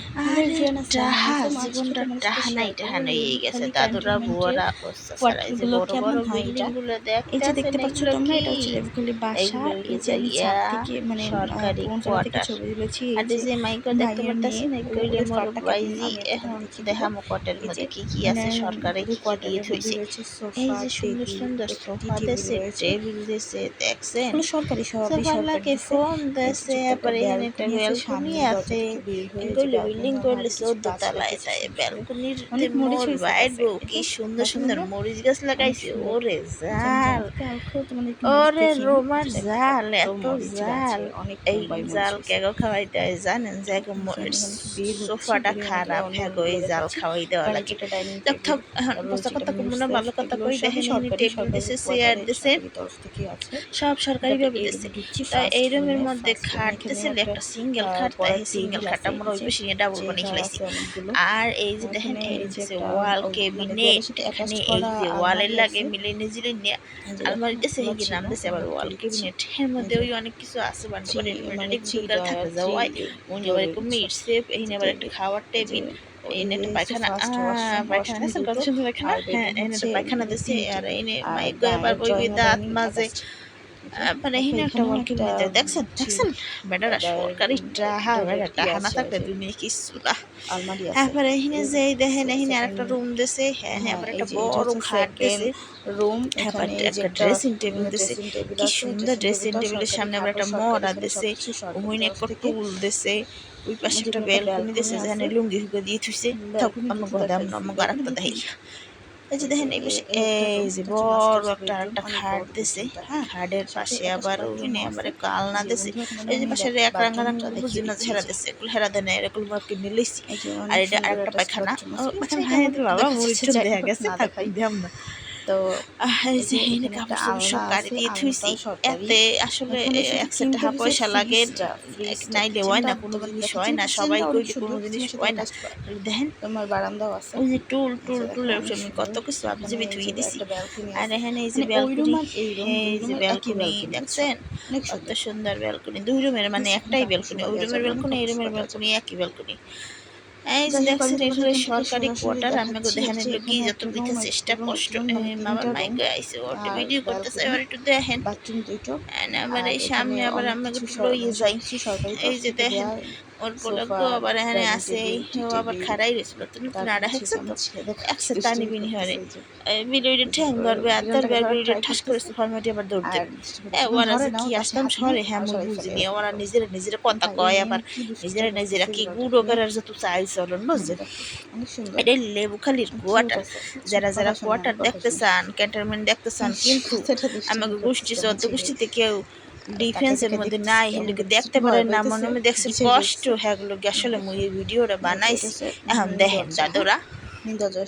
Hello আরে everyone, আসসালামু টাহা আলাইকুম। আজকে জীবনটা তোমাদের সাথে টাহানাই শেয়ার করব টাহানাই হয়ে গেছে। রেভিখালি দাদুরা ক্যান্টনমেন্টের বুয়ারা অত্যাচার, এই যে কোয়ার্টারগুলো বড় কেমন বড় হয় বিল্ডিং এটা। গুলো এই যে দেখতেছেন, দেখতে পাচ্ছ এগুলো তোমরা, কি? এটা হচ্ছে রেভিখালি বাসা। এইগুলো এই যে আমি ছাদ ইয়া থেকে মানে সরকারি পৌনতলা থেকে কোয়ার্টার। ছবি তুলেছি। আর এই এই যে যে মাইকো দেখতে ভাইয়া মেয়ে পারতেছেন, এগুলো ওদের মোর ফ্ল্যাটটা কেমন বাইজি। আমি আপনাদের এখন দেখিয়ে দিব। দেখামো কোয়ার্টারের এই যে মধ্যে কি কি মানে আছে, সরকারে ওদের কি কি দিয়ে কোয়ার্টারের মধ্যে থইছে। রয়েছে এই সোফা, যে সুন্দর টেবিল, সুন্দর একটি সোফা টেবিল দেশে, রয়েছে। টেবিল দেশে, দেখছেন এগুলো সরকারি, সবই সোফার সরকার লাগে দিছে। ফোন এই যে দেশে। ছোট্ট একটা আবার এখানে একটা ব্যালকনি আছে, ব্যালকনি সামনে দরজা আছে। থেকে বের হয়ে যে এগুলো ব্যালকনি বিল্ডিং মানে করলে আরো কিছু 14 গাছ তলায়, রেখেছে তাই সুন্দর করে। ব্যালকনির অনেক মরিচ মোর হয়েছে গাছে, বাইরবো এই কি যে সুন্দর দেখো সুন্দর তোমরা, মরিচ গাছ অনেক লাগাইছে। সুন্দর। ওরে আচ্ছা, আমি জাল, যাও কালকে তোমাদেরকে মরিচ ওরে দেখিয়ে নিই। রোমার যে দেখো জাল, কত এত মরিচ গাছে, জাল। অনেক এই লম্বাই মরিচ জাল হয়েছে। কেগো খাওয়াইতে হয় জানেন? যে যে আমি এখানে বের হচ্ছি, সোফাটা বেরিয়ে অনেক খারাপ, হ্যাঁ গো, অন্যগুলো এই জাল দেখাচ্ছি। খাওয়াই দেওয়া এখানে লাগে। একটা ডাইনিং যাক টেবিল, থাক, এখন তারপর পচা হচ্ছে এটা কথা কমু মিনি না, সেলফ, ভালো কথা এগুলো কই। সবই দেখেন এখানে সরকারি, টেবিল সরকারি দিছে, চেয়ার কোয়ার্টারের দিছে, সরকারি তরফ থেকেই আছে। সব সরকারি তারপর ভাবে এই দিছে। ঢুকছি তাই ফার্স্ট এই রুমের রুমে। মধ্যে ফার্স্ট রুমে খাট এখানে দিছিল, একটা একটা সিঙ্গেল খাট, তাই পড়ার সিঙ্গেল টেবিল খাটটা আছে। মনে এই হয় যে বেশি নিয়ে ডাবল বানিয়ে চেয়ার ফেলাইছি। আছে অনেকগুলো। আর এই যে দেখেন, এখানে এই এই যে দিছে একটা ওয়াল মানে ক্যাবিনেট। দেওয়ালের সাথে এখানে অ্যাটাচড এই করা যে ওয়ালের আলমারি লাগে আছে। মিলিয়ে জিলে নিয়ে এই যে দেখো আলমারি দিছে, খোলা কি ছিল, নাম দিছে আমি আবার খুলে ওয়াল দিচ্ছি। ক্যাবিনেট। এর এই মধ্যে যে ওই অনেক কিছু আছে, বান্ডা থ্রি বাড়ি মানে থ্রি ঢুকার থাকা থ্রি যাওয়ায়। উনি আবার ডোরের একটু কিছু মিট সেফ, এই যে আবার একটা টেবিল। খাওয়ার এই যে টেবিল। এই এই একটা হচ্ছে পায়খানা, ফার্স্ট ওয়াশরুম, পায়খানা ওয়াশরুম দেখছেন কত দুটো। সুন্দর পায়খানা। আর হ্যাঁ, বেডরুম এখানে হচ্ছে একটা পায়খানা মানে দিছে। আর তিনটে। এনে আর মাইক এবার বইবি ড্রয়িং ও দাঁত ডাইনিং মাঝে। অ্যাটাচড। এই যে মানে দেখো এখানে একটা এখানেও ওয়াল একটা ক্যাবিনেট দেখছেন থ্রি দেখছেন। বেটারা সরকারি টাহা, ডোরের বেটা টাহা না আছে। এই থাকলে যে দুনিয়া কিচ্ছু না। আলমারি আছে। তারপরে এখানে এই যে দেখেন, এখানে আর সেকেন্ড, একটা রুম দিছে। হ্যাঁ হ্যাঁ, হ্যাঁ আবার এই একটা যে এটা বড় হচ্ছে খাট সেকেন্ড দিছে। রুম। আবার এখানে এই যে একটা একটা ড্রেসিং টেবিল দিছে, ড্রেসিং টেবিল কি আছে। সুন্দর। ড্রেসিং ড্রেসিং টেবিলটাও টেবিলের সরকারি, সামনে আবার খাটও একটা সরকারি, মরা এখানে দিছে, সবকিছু সরকারি ওইখানে তরফ একটা থেকে। টুল দিছে। ওই পাশে এই যে একটা এখানে একটা ব্যালকনি দিছে, ব্যালকনি যেখানে আছে। লুঙ্গি হুঙ্গি দিয়ে থুইছে। থাক, ব্যালকনি কি আমি কি গদাম না, দেখাইছি, আমি আর ব্যালকনি একটা কি দেখাই। এই যে এই যে দেখেন এই পাশে এই একটা এই রুম, যে এটা হচ্ছে বড় মাস্টার্স একটা বেডরুম, একটা অনেক খাট বড় দিছে। বেডরুমটা। হ্যাঁ, হ্যাঁ, খাটের সাথে পাশে অ্যাটাচ আবার ওইখানে বাথরুমও আবার আছে। একটা এই আলনা যে দিছে। বন্ধুরা তোমাদের এই যে আমি পাশে এক রাঙা রাঙা বাথরুমটা বুঝি দেখিয়ে না, দিচ্ছি। এই ছেড়া যে দিছে, এগুলো হেরা দেয় না, এরকম আর কিনে লইছি। এই যে আর অনেক এটা সুন্দর আরেকটা অ্যাটাচড পায়খানা। বাথরুম ও আছে। আচ্ছা, পায়খানা এটা ভাই, আমার তো একটু বাবা দেখার ইচ্ছা, মরিচন যাই দেখা হোক গেছে, না থাক দেখাই। দেখাম না। তো এই এই যে যে এখানে এখানে একটা কাপড় চোপড় আলনা সব গাড়ি আছে, দিয়ে থুইছি। আলনাটাও সরকারি। এতে আসলে এখন এর সাথে 100 কিনতে টাকা হয়েছে পয়সা লাগে, ফ্রিজটা। নাইলে হয় কিচেনটা না, কোনো তোমাদের জিনিস দেখাচ্ছি হয় না, না, সবাই কিচেনটা কই অনেক যে কোনো সুন্দর, জিনিস কিচেনের সাথে হয় না। অ্যাটাচড করা। দেখেন তোমার বারান্দাও আছে। ওই যে টুল এই টুল যে দেখো টুলের অনেক আমি কত সুন্দর। কিছু এখানে আবজিবি এই থুই যে দিছি। একটা ব্যালকনি আর আছে। এখানে এই যে মানে ওই রুম ব্যালকনি, আর এই রুম, দুই এই যে রুমের একই ব্যালকনি ব্যালকনি, বুঝছো? দেখছেন অনেক কত সুন্দর। সুন্দর ব্যালকনি। দুই রুমের মানে এখানে একটাই কাপড় ব্যালকনি, চোপড় ওই দেওয়া রুমের যাবে, অনেক ব্যালকনি এই কাপড় রুমের চোপড় দেওয়া যাবে। ব্যালকনি একই ব্যালকনি। এই যে যাই হোক, আমি দেখছেন তোমাদের এগুলো এখান থেকে সরকারি সরাসরি কোয়ার্টার। আমি দেখাচ্ছি। এই দেখেন যে এগুলো কি এখানে যত একটা রুম, দেখে চেষ্টা কষ্ট। মানে বাবার তিনটা রুম। মাইকে আইসে, ওটা আর ভিডিও করতেছে, ব্যালকনি, এবার একটু দেখেন। বাথরুম দুটো। আবার আর এই এখানে সামনে আবার অনেক আমি কিছু একটু লইয়ে মানে যাই। সবকিছু সরকারি এই তরফ যে থেকে দেখেন, দেয়া। ওর সোফা, পোলাগো আবার এখানে ডাইনিং আছে। টেবিল, টি ও আবার টেবিল। খাড়াই রয়েছিল, তুমি তারপর নাড়া হচ্ছে হেঁকছে আমি তো ছেড়ে দেখাচ্ছি, একসে টানি দুষ্টুমি বিনি হরে। করতেছে। এই যে ভিডিওটা এই যে ঠ্যাং ধরবে আর বিড়ালটা ধরবে, আর ধরার ভিডিওটা ট্রাই ঠাস করে করতেছে। ফরম্যাটে আবার দৌড় আর দেবে। দুষ্টুমি করতেছে, না ওরা ধরে যে না, কি ওর কাছে আসতাম হাত নেই, শহরে, হ্যাঁ আমি মুই সরাই ফেলে বুঝিনি। এরকম ওরা করে। নিজেরা নিজেরা কথা ভাই কয়, মেয়ে আবার কি দুষ্টুটা নিজেরা নিজেরা করতেছে কি বিড়ালটাকে গুঁড়ো নিয়ে। করার যত চাই চলন, বুঝছেন? দেখো অনেক সুন্দর, এটা লেবুখালীর কিউট কোয়ার্টার। আছে, বুঝছো? যারা যারা কথা শোনে, কোয়ার্টার অনেক কথা দেখতে শোনে। চান, ক্যান্টনমেন্ট দেখতে চান, কিন্তু কতটা দুষ্টুমি আমাকে গোষ্ঠী করতেছে আমার চোদ্দ ছেলে। গোষ্ঠীতে কেউ তাকায় ডিফেন্সের তাকায় মধ্যে দেখতেছে নাই, কেমন হেলিকে করতেছে, দেখতে একটু ভয় পারেন না, পাইতেছে, মনে মনে দেখছেন গুছিয়ে কষ্ট, ফেলছে। হ্যাগুলো আসলে দেখো মুই এই ভিডিওটা দেখো এটা বানাইছি। হচ্ছে এখন দেখেন দরজা, দাদুরা। মেন দরজা।